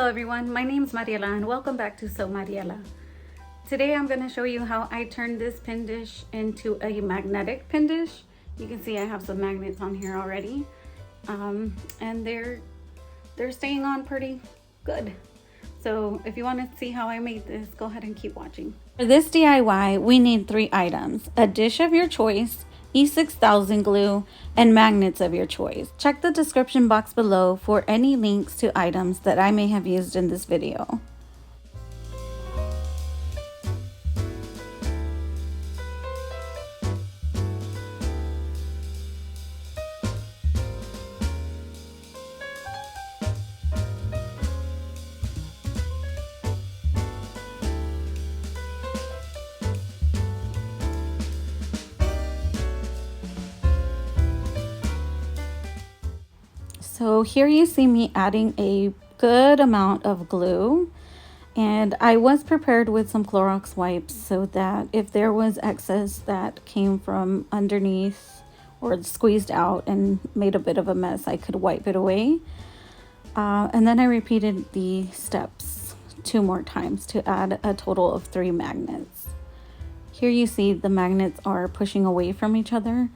Hello everyone, my name is Mariela and welcome back to Sew Mariela. Today I'm going to show you how I turned this pin dish into a magnetic pin dish. You can see I have some magnets on here already, and they're staying on pretty good. So if you want to see how I made this, go ahead and keep watching. For this DIY, we need 3 items: a dish of your choice, E6000 glue, and magnets of your choice. Check the description box below for any links to items that I may have used in this video. So here you see me adding a good amount of glue, and I was prepared with some Clorox wipes so that if there was excess that came from underneath or squeezed out and made a bit of a mess, I could wipe it away. And then I repeated the steps 2 more times to add a total of 3 magnets. Here you see the magnets are pushing away from each other.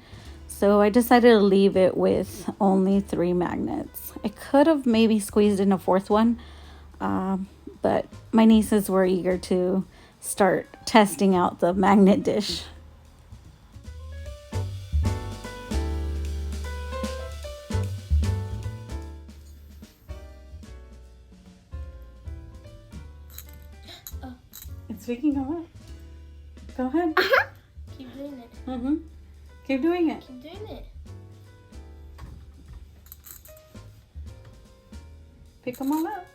So I decided to leave it with only 3 magnets. I could have maybe squeezed in a 4th one, but my nieces were eager to start testing out the magnet dish. Oh. It's waking them up. Go ahead. Keep doing it. Keep doing it. Keep doing it. Pick them all up.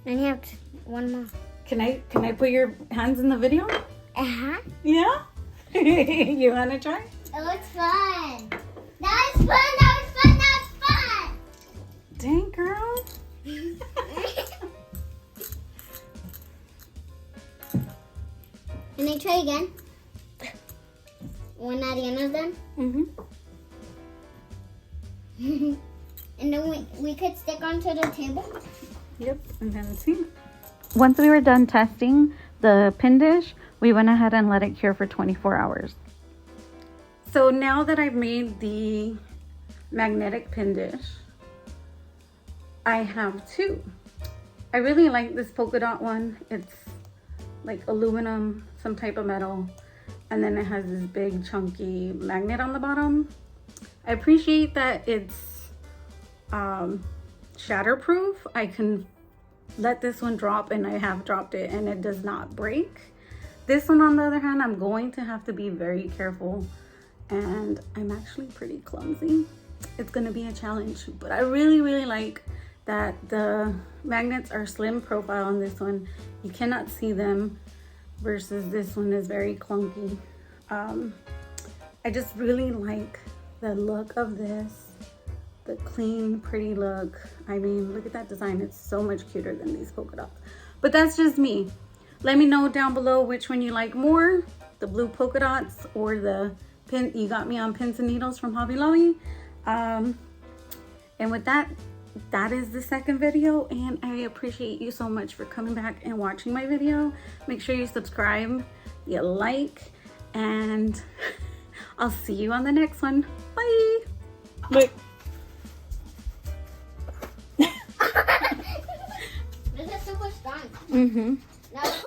And you have one more. Can I put your hands in the video? Yeah? You wanna try? It looks fun. That was fun. That was fun. That was fun. Dang, girl. Can I try again? One at the end of them? And then we could stick onto the table? Yep, and then see. Once we were done testing the pin dish, we went ahead and let it cure for 24 hours. So now that I've made the magnetic pin dish, I have 2. I really like this polka dot one. It's like aluminum, some type of metal, and then it has this big chunky magnet on the bottom. I appreciate that it's shatterproof. I can let this one drop, and I have dropped it and it does not break. This one, on the other hand, I'm going to have to be very careful, and I'm actually pretty clumsy. It's gonna be a challenge, but I really like that the magnets are slim profile on this one. You cannot see them, versus this one is very clunky. I just really like the look of this, the clean, pretty look. I mean, look at that design. It's so much cuter than these polka dots. But that's just me. Let me know down below which one you like more, the blue polka dots or the pin. You got me on pins and needles from Hobby Lobby. And with that, that is the 2nd video, and I appreciate you so much for coming back and watching my video. Make sure you subscribe, you like, and I'll see you on the next one. Bye. Look. This is super strong.